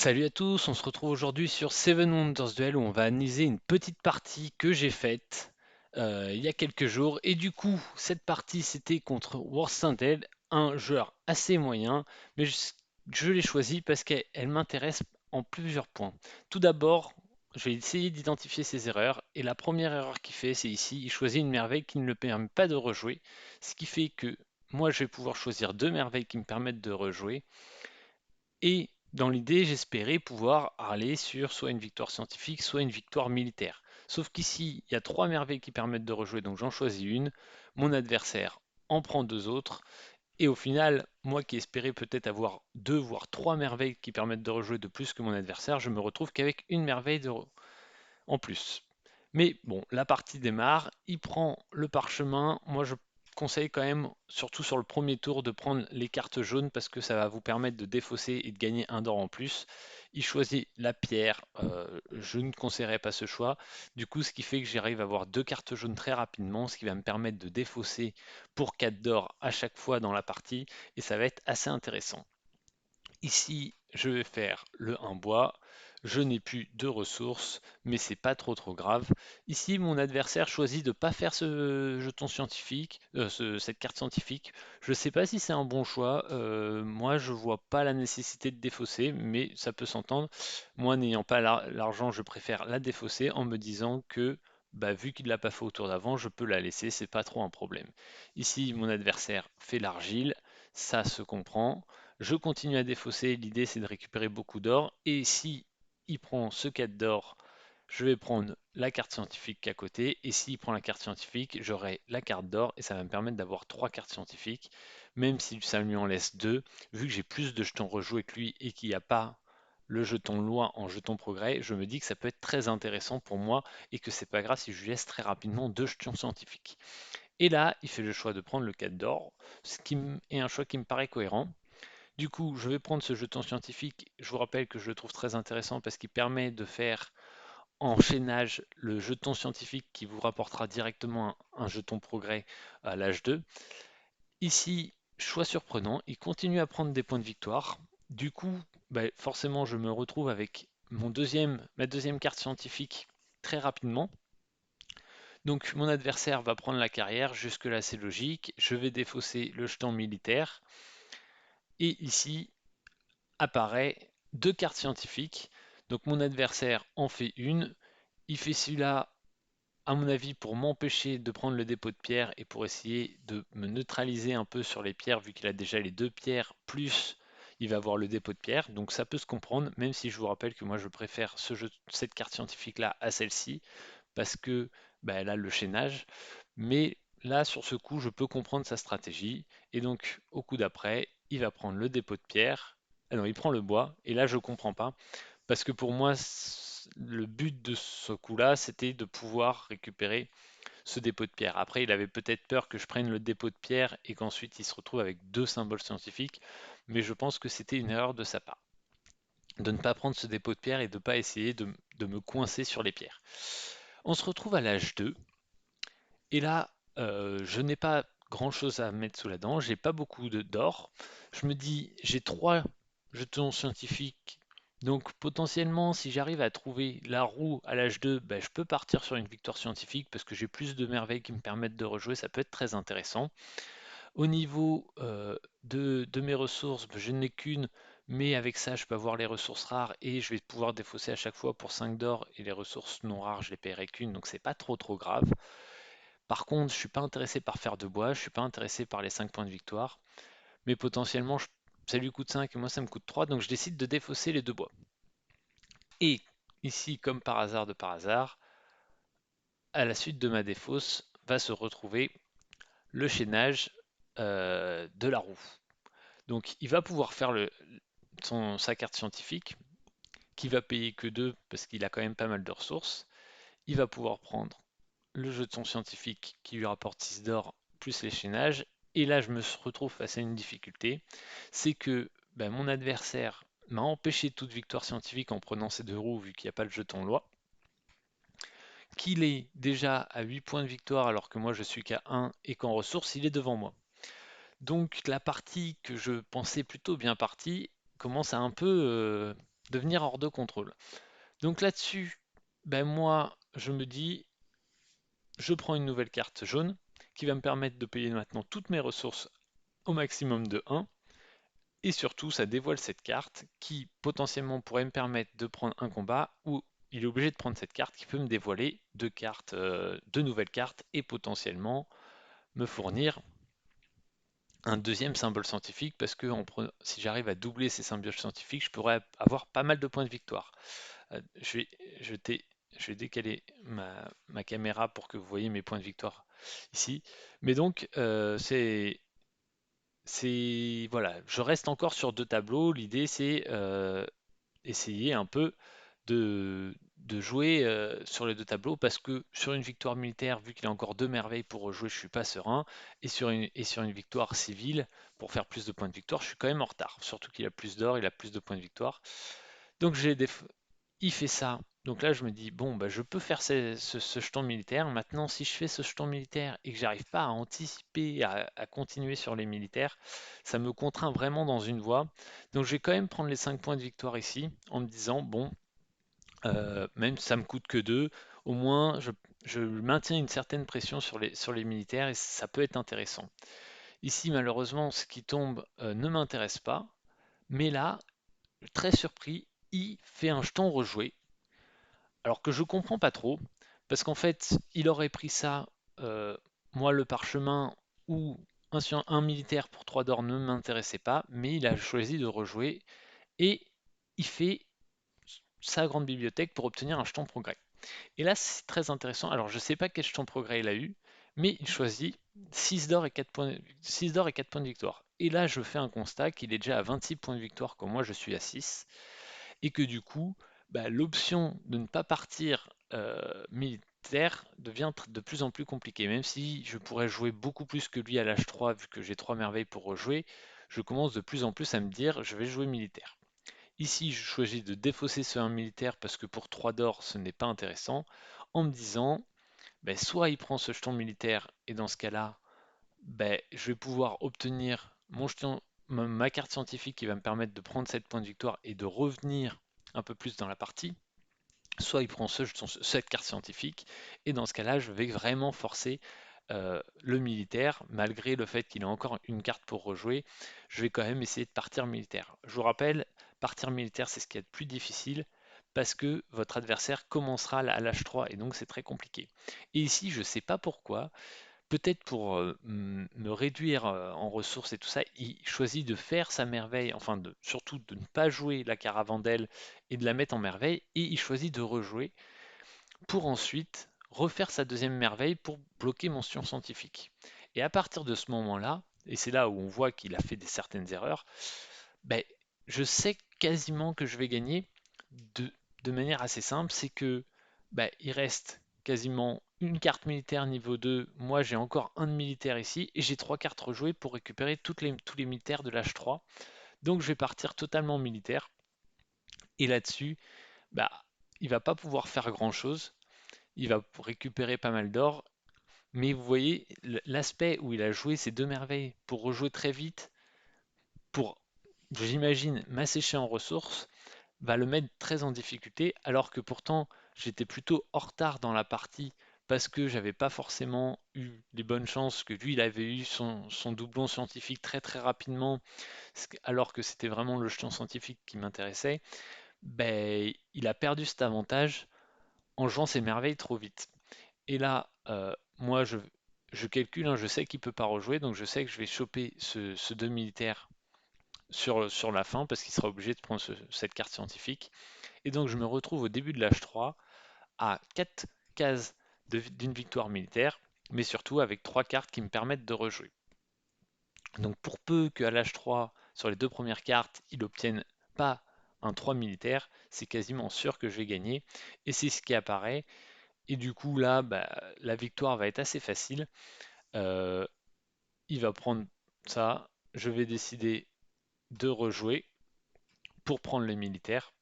Salut à tous, on se retrouve aujourd'hui sur Seven Wonders Duel où on va analyser une petite partie que j'ai faite il y a quelques jours. Et du coup, cette partie c'était contre Warsindel, un joueur assez moyen, mais je l'ai choisi parce qu'elle m'intéresse en plusieurs points. Tout d'abord, je vais essayer d'identifier ses erreurs. Et la première erreur qu'il fait, c'est ici, il choisit une merveille qui ne le permet pas de rejouer. Ce qui fait que moi, je vais pouvoir choisir deux merveilles qui me permettent de rejouer. Et dans l'idée, j'espérais pouvoir aller sur soit une victoire scientifique, soit une victoire militaire. Sauf qu'ici, il y a trois merveilles qui permettent de rejouer, donc j'en choisis une. Mon adversaire en prend deux autres. Et au final, moi qui espérais peut-être avoir deux voire trois merveilles qui permettent de rejouer de plus que mon adversaire, je me retrouve qu'avec une merveille en plus. Mais bon, la partie démarre, il prend le parchemin. Moi, je conseille quand même, surtout sur le premier tour, de prendre les cartes jaunes parce que ça va vous permettre de défausser et de gagner un d'or en plus. Il choisit la pierre. Je ne conseillerais pas ce choix. Du coup, ce qui fait que j'arrive à avoir deux cartes jaunes très rapidement, ce qui va me permettre de défausser pour 4 d'or à chaque fois dans la partie et ça va être assez intéressant. Ici, je vais faire le 1 bois. Je n'ai plus de ressources, mais c'est pas trop grave. Ici, mon adversaire choisit de ne pas faire ce jeton scientifique, cette carte scientifique. Je ne sais pas si c'est un bon choix. Moi, je vois pas la nécessité de défausser, mais ça peut s'entendre. Moi, n'ayant pas l'argent, je préfère la défausser en me disant que, bah, vu qu'il ne l'a pas fait au tour d'avant, je peux la laisser, c'est pas trop un problème. Ici, mon adversaire fait l'argile, ça se comprend. Je continue à défausser, l'idée c'est de récupérer beaucoup d'or. Et si il prend ce 4 d'or, je vais prendre la carte scientifique à côté. Et s'il prend la carte scientifique, j'aurai la carte d'or et ça va me permettre d'avoir trois cartes scientifiques. Même si ça lui en laisse deux, vu que j'ai plus de jetons rejoués que lui et qu'il n'y a pas le jeton loi en jeton progrès, je me dis que ça peut être très intéressant pour moi et que c'est pas grave si je lui laisse très rapidement deux jetons scientifiques. Et là, il fait le choix de prendre le 4 d'or, ce qui est un choix qui me paraît cohérent. Du coup, je vais prendre ce jeton scientifique. Je vous rappelle que je le trouve très intéressant parce qu'il permet de faire en chaînage le jeton scientifique qui vous rapportera directement un jeton progrès à l'âge 2. Ici, choix surprenant, il continue à prendre des points de victoire. Du coup, bah, forcément, je me retrouve avec ma deuxième carte scientifique très rapidement. Donc mon adversaire va prendre la carrière, jusque-là c'est logique. Je vais défausser le jeton militaire. Et ici, apparaît deux cartes scientifiques. Donc mon adversaire en fait une. Il fait celui-là, à mon avis, pour m'empêcher de prendre le dépôt de pierre et pour essayer de me neutraliser un peu sur les pierres, vu qu'il a déjà les deux pierres, plus il va avoir le dépôt de pierre. Donc ça peut se comprendre, même si je vous rappelle que moi je préfère cette carte scientifique-là à celle-ci, parce que bah, elle a le chaînage. Mais là, sur ce coup, je peux comprendre sa stratégie. Et donc, au coup d'après, il va prendre le dépôt de pierre. Ah non, il prend le bois. Et là, je comprends pas. Parce que pour moi, le but de ce coup-là, c'était de pouvoir récupérer ce dépôt de pierre. Après, il avait peut-être peur que je prenne le dépôt de pierre et qu'ensuite il se retrouve avec deux symboles scientifiques. Mais je pense que c'était une erreur de sa part. De ne pas prendre ce dépôt de pierre et de ne pas essayer de me coincer sur les pierres. On se retrouve à l'âge 2. Et là, je n'ai pas grand-chose à mettre sous la dent, j'ai pas beaucoup d'or. Je me dis, j'ai trois jetons scientifiques, donc potentiellement, si j'arrive à trouver la roue à l'âge 2, ben, je peux partir sur une victoire scientifique parce que j'ai plus de merveilles qui me permettent de rejouer, ça peut être très intéressant. Au niveau de mes ressources, ben, je n'ai qu'une, mais avec ça, je peux avoir les ressources rares et je vais pouvoir défausser à chaque fois pour 5 d'or et les ressources non rares, je les paierai qu'une, donc c'est pas trop grave. Par contre, je suis pas intéressé par faire de bois, je suis pas intéressé par les 5 points de victoire, mais potentiellement, ça lui coûte 5 et moi ça me coûte 3, donc je décide de défausser les deux bois. Et ici, comme par hasard de par hasard, à la suite de ma défausse, va se retrouver le chaînage de la roue. Donc il va pouvoir faire sa carte scientifique, qui va payer que 2 parce qu'il a quand même pas mal de ressources. Il va pouvoir prendre le jeton scientifique qui lui rapporte 6 d'or plus les chaînages. Et là, je me retrouve face à une difficulté. C'est que ben, mon adversaire m'a empêché toute victoire scientifique en prenant ces deux roues vu qu'il n'y a pas le jeton loi. Qu'il est déjà à 8 points de victoire alors que moi je suis qu'à 1 et qu'en ressources il est devant moi. Donc la partie que je pensais plutôt bien partie commence à un peu devenir hors de contrôle. Donc là-dessus, ben moi, je me dis, je prends une nouvelle carte jaune qui va me permettre de payer maintenant toutes mes ressources au maximum de 1. Et surtout, ça dévoile cette carte qui potentiellement pourrait me permettre de prendre un combat où il est obligé de prendre cette carte qui peut me dévoiler deux cartes, deux nouvelles cartes et potentiellement me fournir un deuxième symbole scientifique parce que si j'arrive à doubler ces symboles scientifiques, je pourrais avoir pas mal de points de victoire. Je vais, je t'ai- je vais décaler ma caméra pour que vous voyez mes points de victoire ici. Mais donc, voilà, je reste encore sur deux tableaux. L'idée, c'est essayer un peu de jouer sur les deux tableaux parce que sur une victoire militaire, vu qu'il a encore deux merveilles pour rejouer, je suis pas serein. Et sur une victoire civile, pour faire plus de points de victoire, je suis quand même en retard. Surtout qu'il a plus d'or, il a plus de points de victoire. Donc il fait ça. Donc là, je me dis, bon, bah, je peux faire ce jeton militaire. Maintenant, si je fais ce jeton militaire et que j'arrive pas à anticiper, à continuer sur les militaires, ça me contraint vraiment dans une voie. Donc je vais quand même prendre les 5 points de victoire ici, en me disant, bon, même si ça me coûte que 2, au moins je maintiens une certaine pression sur les militaires et ça peut être intéressant. Ici, malheureusement, ce qui tombe ne m'intéresse pas, mais là, très surpris, il fait un jeton rejoué. Alors que je comprends pas trop, parce qu'en fait, il aurait pris ça, euh, moi le parchemin ou un militaire pour 3 d'or ne m'intéressait pas, mais il a choisi de rejouer et il fait sa grande bibliothèque pour obtenir un jeton progrès. Et là, c'est très intéressant. Alors, je ne sais pas quel jeton progrès il a eu, mais il choisit 6 d'or et 4 points, 6 d'or et 4 points de victoire. Et là, je fais un constat qu'il est déjà à 26 points de victoire, quand moi je suis à 6 et que du coup, bah, l'option de ne pas partir militaire devient de plus en plus compliquée. Même si je pourrais jouer beaucoup plus que lui à l'âge 3, vu que j'ai 3 merveilles pour rejouer, je commence de plus en plus à me dire je vais jouer militaire. Ici, je choisis de défausser ce 1 militaire parce que pour 3 d'or, ce n'est pas intéressant, en me disant, ben, soit il prend ce jeton militaire, et dans ce cas-là, ben, je vais pouvoir obtenir mon jeton, ma carte scientifique qui va me permettre de prendre 7 points de victoire et de revenir un peu plus dans la partie, soit il prend cette carte scientifique, et dans ce cas-là, je vais vraiment forcer le militaire, malgré le fait qu'il a encore une carte pour rejouer, je vais quand même essayer de partir militaire. Je vous rappelle, partir militaire, c'est ce qui est le plus difficile, parce que votre adversaire commencera à l'âge 3, et donc c'est très compliqué. Et ici, je ne sais pas pourquoi, peut-être pour me réduire en ressources et tout ça, il choisit de faire sa merveille, enfin surtout de ne pas jouer la caravandelle et de la mettre en merveille, et il choisit de rejouer pour ensuite refaire sa deuxième merveille pour bloquer mention scientifique. Et à partir de ce moment-là, et c'est là où on voit qu'il a fait certaines erreurs, ben, je sais quasiment que je vais gagner de, de manière assez simple, c'est que ben, il reste quasiment une carte militaire niveau 2, moi j'ai encore un de militaire ici, et j'ai trois cartes rejouées pour récupérer tous les militaires de l'âge 3. Donc je vais partir totalement militaire, et là-dessus, bah, il va pas pouvoir faire grand-chose, il va récupérer pas mal d'or, mais vous voyez l'aspect où il a joué ces deux merveilles pour rejouer très vite, pour, j'imagine, m'assécher en ressources, va le mettre très en difficulté, alors que pourtant j'étais plutôt en retard dans la partie parce que j'avais pas forcément eu les bonnes chances, que lui il avait eu son doublon scientifique très très rapidement, alors que c'était vraiment le jeton scientifique qui m'intéressait, ben, il a perdu cet avantage en jouant ses merveilles trop vite. Et là, moi je calcule, hein, je sais qu'il peut pas rejouer, donc je sais que je vais choper ce 2 militaire sur la fin parce qu'il sera obligé de prendre cette carte scientifique. Et donc je me retrouve au début de l'âge 3 à 4 cases d'une victoire militaire, mais surtout avec 3 cartes qui me permettent de rejouer. Donc pour peu qu'à l'âge 3, sur les deux premières cartes, il obtienne pas un 3 militaire, c'est quasiment sûr que je vais gagner. Et c'est ce qui apparaît. Et du coup là, bah, la victoire va être assez facile. Euh, il va prendre ça, je vais décider de rejouer pour prendre les militaires.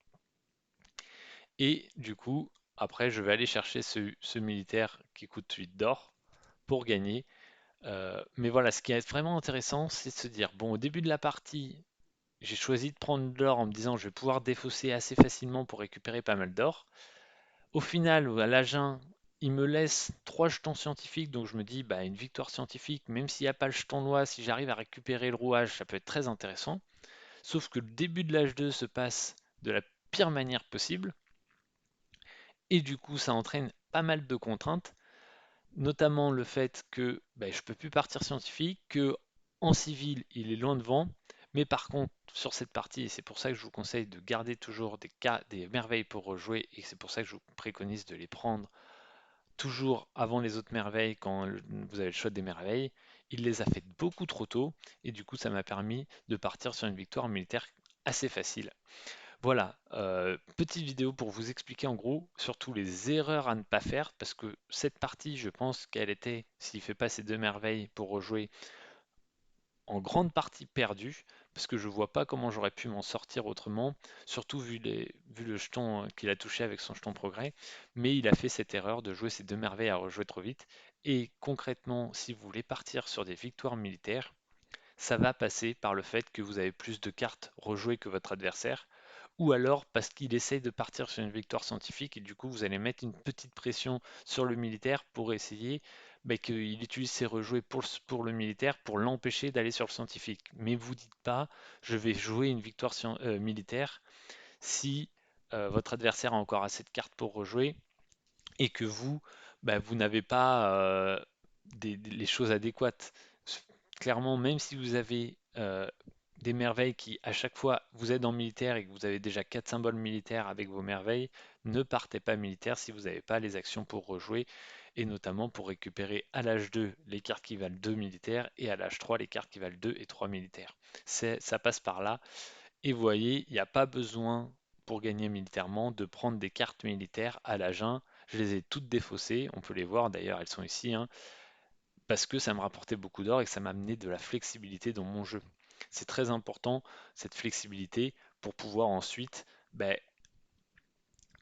Et du coup, après, je vais aller chercher ce militaire qui coûte 8 d'or pour gagner. Mais voilà, ce qui est vraiment intéressant, c'est de se dire, bon, au début de la partie, j'ai choisi de prendre de l'or en me disant je vais pouvoir défausser assez facilement pour récupérer pas mal d'or. Au final, à l'Agen, il me laisse 3 jetons scientifiques, donc je me dis bah une victoire scientifique, même s'il n'y a pas le jeton noir, si j'arrive à récupérer le rouage, ça peut être très intéressant. Sauf que le début de l'âge 2 se passe de la pire manière possible, et du coup ça entraîne pas mal de contraintes, notamment le fait que je ne peux plus partir scientifique, que en civil il est loin devant, mais par contre sur cette partie, et c'est pour ça que je vous conseille de garder toujours des cas, des merveilles pour rejouer, et c'est pour ça que je vous préconise de les prendre toujours avant les autres merveilles quand vous avez le choix des merveilles. Il les a faites beaucoup trop tôt, et du coup ça m'a permis de partir sur une victoire militaire assez facile. Voilà, petite vidéo pour vous expliquer en gros surtout les erreurs à ne pas faire parce que cette partie, je pense qu'elle était, s'il ne fait pas ces 2 merveilles pour rejouer, en grande partie perdue parce que je vois pas comment j'aurais pu m'en sortir autrement, surtout vu le jeton qu'il a touché avec son jeton progrès, mais il a fait cette erreur de jouer ces 2 merveilles à rejouer trop vite. Et concrètement, si vous voulez partir sur des victoires militaires, ça va passer par le fait que vous avez plus de cartes rejouées que votre adversaire, ou alors parce qu'il essaye de partir sur une victoire scientifique et du coup vous allez mettre une petite pression sur le militaire pour essayer qu'il utilise ses rejoués pour le militaire pour l'empêcher d'aller sur le scientifique. Mais vous dites pas je vais jouer une victoire militaire si votre adversaire a encore assez de cartes pour rejouer et que vous, vous n'avez pas les choses adéquates. Clairement, même si vous avez des merveilles qui, à chaque fois, vous êtes en militaire et que vous avez déjà 4 symboles militaires avec vos merveilles, ne partez pas militaire si vous n'avez pas les actions pour rejouer, et notamment pour récupérer à l'âge 2 les cartes qui valent 2 militaires et à l'âge 3 les cartes qui valent 2 et 3 militaires. Ça passe par là. Et vous voyez, il n'y a pas besoin pour gagner militairement de prendre des cartes militaires à l'Agen. Je les ai toutes défaussées, on peut les voir d'ailleurs, elles sont ici, hein, parce que ça me rapportait beaucoup d'or et que ça m'a amené de la flexibilité dans mon jeu. C'est très important cette flexibilité pour pouvoir ensuite ben,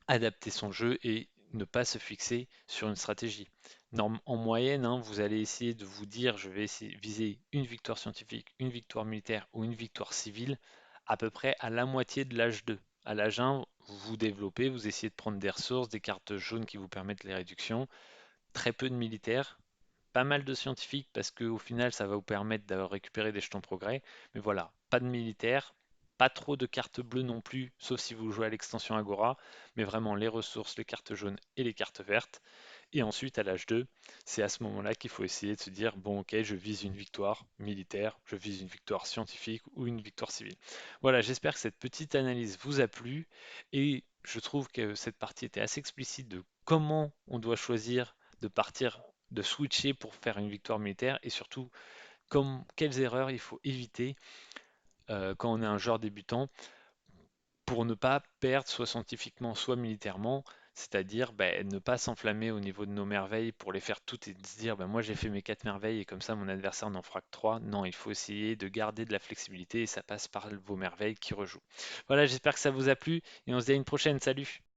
adapter son jeu et ne pas se fixer sur une stratégie. En moyenne, hein, vous allez essayer de vous dire je vais essayer viser une victoire scientifique, une victoire militaire ou une victoire civile à peu près à la moitié de l'âge 2. À l'âge 1, vous vous développez, vous essayez de prendre des ressources, des cartes jaunes qui vous permettent les réductions, très peu de militaires, pas mal de scientifiques parce qu'au final ça va vous permettre d'avoir récupéré des jetons progrès. Mais voilà, pas de militaires, pas trop de cartes bleues non plus, sauf si vous jouez à l'extension Agora, mais vraiment les ressources, les cartes jaunes et les cartes vertes. Et ensuite à l'âge 2, c'est à ce moment-là qu'il faut essayer de se dire, bon ok, je vise une victoire militaire, je vise une victoire scientifique ou une victoire civile. Voilà, j'espère que cette petite analyse vous a plu et je trouve que cette partie était assez explicite de comment on doit choisir de partir, de switcher pour faire une victoire militaire et surtout quelles erreurs il faut éviter quand on est un joueur débutant pour ne pas perdre soit scientifiquement, soit militairement, c'est-à-dire ne pas s'enflammer au niveau de nos merveilles pour les faire toutes et de se dire moi j'ai fait mes 4 merveilles et comme ça mon adversaire n'en fera que 3. Non, il faut essayer de garder de la flexibilité et ça passe par vos merveilles qui rejouent. Voilà, j'espère que ça vous a plu et on se dit à une prochaine. Salut!